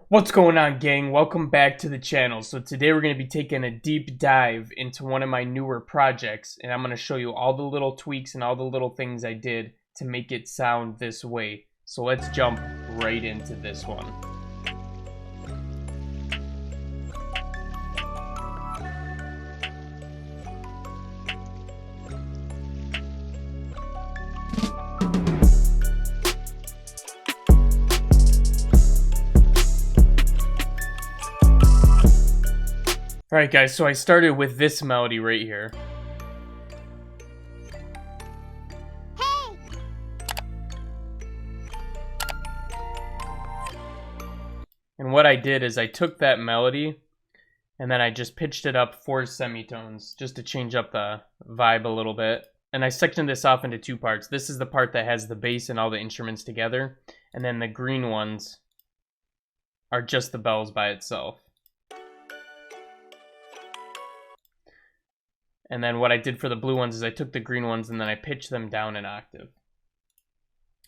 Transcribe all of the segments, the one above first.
What's going on, gang? Welcome back to the channel. So today we're going to be taking a deep dive into one of my newer projects, and I'm going to show you all the little tweaks and all the little things I did to make it sound this way. So let's jump right into this one. Alright guys, so I started with this melody right here. Hey! And what I did is I took that melody and then I just pitched it up 4 semitones just to change up the vibe a little bit. And I sectioned this off into 2 parts. This is the part that has the bass and all the instruments together, and then the green ones are just the bells by itself. And then what I did for the blue ones is I took the green ones and then I pitched them down an octave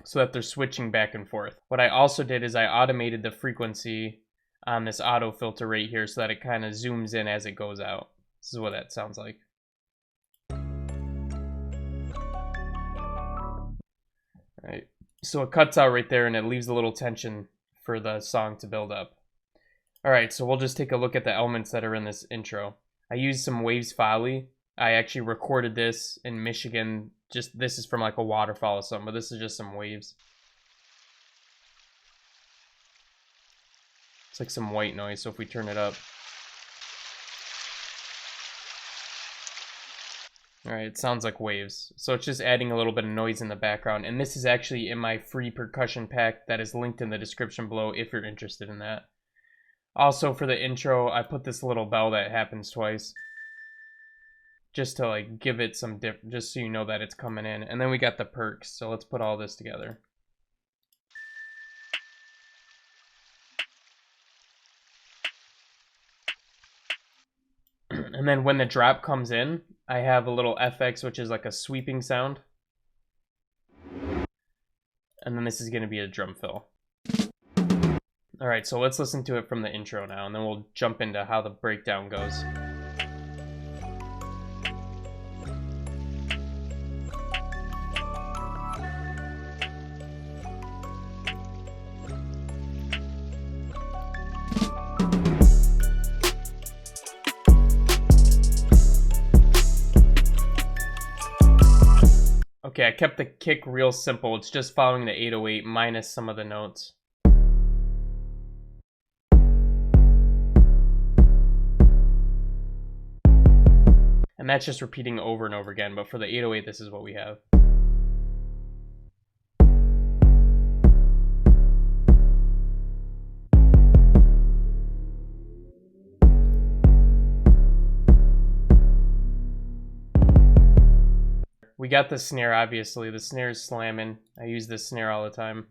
so that they're switching back and forth. What I also did is I automated the frequency on this auto filter right here so that it kind of zooms in as it goes out. This is what that sounds like. Alright, so it cuts out right there and it leaves a little tension for the song to build up. Alright, so we'll just take a look at the elements that are in this intro. I used some Waves Folly. I actually recorded this in Michigan. Just this is from like a waterfall or something, but this is just some waves. It's like some white noise, so if we turn it up. Alright, it sounds like waves. So it's just adding a little bit of noise in the background. And this is actually in my free percussion pack that is linked in the description below if you're interested in that. Also for the intro, I put this little bell that happens twice. Just to like give it some just so you know that it's coming in. And then we got the perks, so let's put all this together. And then when the drop comes in, I have a little FX, which is like a sweeping sound. And then this is going to be a drum fill. Alright, so let's listen to it from the intro now, and then we'll jump into how the breakdown goes. Okay, I kept the kick real simple. It's just following the 808 minus some of the notes. And that's just repeating over and over again, but for the 808, this is what we have. We got the snare, obviously. The snare is slamming. I use this snare all the time.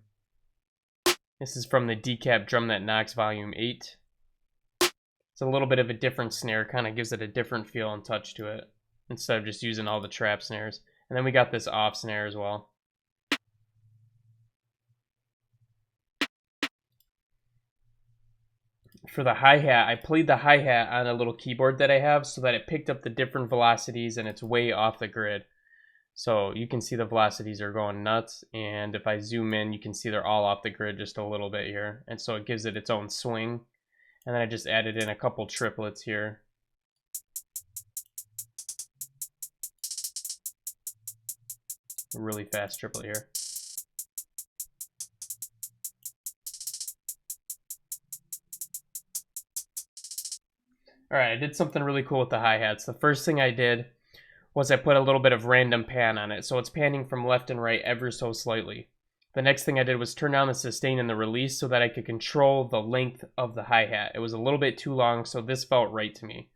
This is from the Decap Drum That Knocks Volume 8. It's a little bit of a different snare, kind of gives it a different feel and touch to it, instead of just using all the trap snares. And then we got this off snare as well. For the hi-hat, I played the hi-hat on a little keyboard that I have so that it picked up the different velocities and it's way off the grid. So you can see the velocities are going nuts, and if I zoom in, you can see they're all off the grid just a little bit here. And so it gives it its own swing. And then I just added in a couple triplets here. A really fast triplet here. Alright, I did something really cool with the hi-hats. The first thing I did was I put a little bit of random pan on it, so it's panning from left and right ever so slightly. The next thing I did was turn down the sustain and the release so that I could control the length of the hi-hat. It was a little bit too long, so this felt right to me.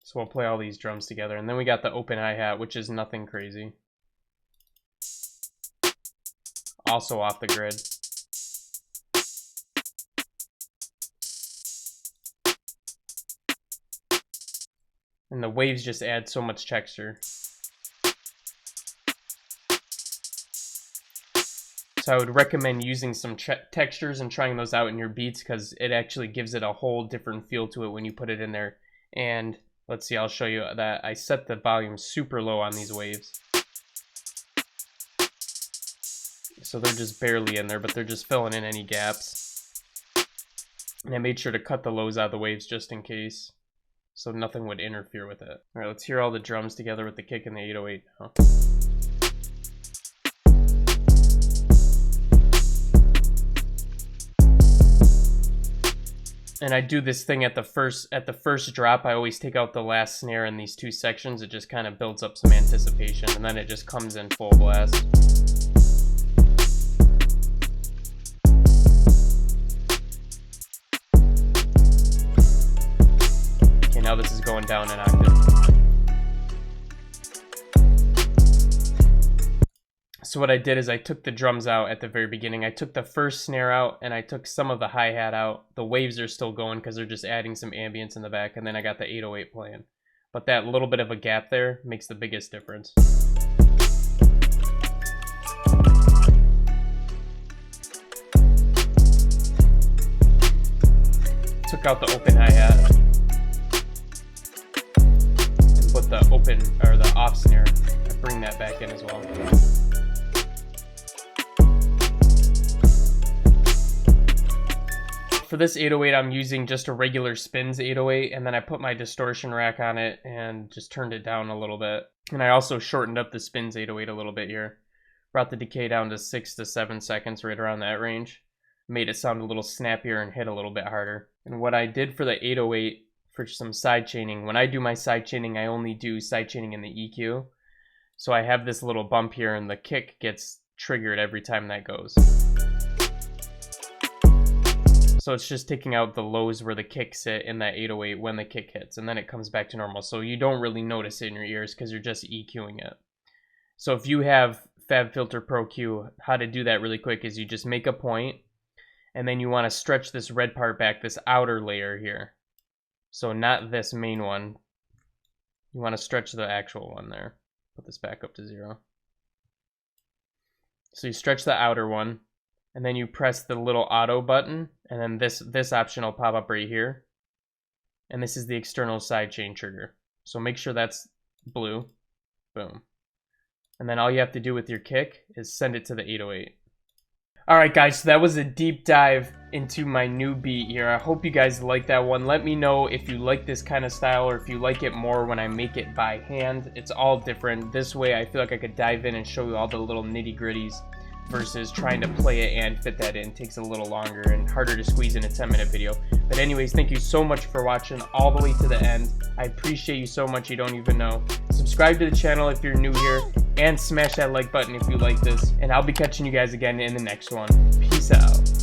So we'll play all these drums together, and then we got the open hi-hat, which is nothing crazy. Also off the grid. And the waves just add so much texture. So I would recommend using some textures and trying those out in your beats, because it actually gives it a whole different feel to it when you put it in there. And let's see, I'll show you that I set the volume super low on these waves. So they're just barely in there, but they're just filling in any gaps. And I made sure to cut the lows out of the waves just in case, so nothing would interfere with it. All right, let's hear all the drums together with the kick and the 808 now. And I do this thing at the first drop. I always take out the last snare in these two sections. It just kind of builds up some anticipation, and then it just comes in full blast. Okay, now this is going down an octave. So what I did is I took the drums out at the very beginning. I took the first snare out, and I took some of the hi-hat out. The waves are still going because they're just adding some ambience in the back, and then I got the 808 playing. But that little bit of a gap there makes the biggest difference. Took out the open hi-hat and put the open, or the off snare. I bring that back in as well. For this 808, I'm using just a regular Spins 808, and then I put my distortion rack on it and just turned it down a little bit. And I also shortened up the Spins 808 a little bit here. Brought the decay down to 6 to 7 seconds, right around that range. Made it sound a little snappier and hit a little bit harder. And what I did for the 808 for some side chaining, when I do my side chaining, I only do side chaining in the EQ. So I have this little bump here, and the kick gets triggered every time that goes. So it's just taking out the lows where the kick sit in that 808 when the kick hits, and then it comes back to normal. So you don't really notice it in your ears because you're just EQing it. So if you have FabFilter Pro Q, how to do that really quick is you just make a point, and then you want to stretch this red part back, this outer layer here. So not this main one. You want to stretch the actual one there. Put this back up to 0. So you stretch the outer one, and then you press the little auto button, and then this option will pop up right here. And this is the external sidechain trigger. So make sure that's blue. Boom. And then all you have to do with your kick is send it to the 808. Alright guys, so that was a deep dive into my new beat here. I hope you guys like that one. Let me know if you like this kind of style, or if you like it more when I make it by hand. It's all different. This way I feel like I could dive in and show you all the little nitty gritties, versus trying to play it and fit that in. Takes a little longer and harder to squeeze in a 10-minute video. But anyways, thank you so much for watching all the way to the end. I appreciate you so much, you don't even know. Subscribe to the channel if you're new here, and smash that like button if you like this. And I'll be catching you guys again in the next one. Peace out.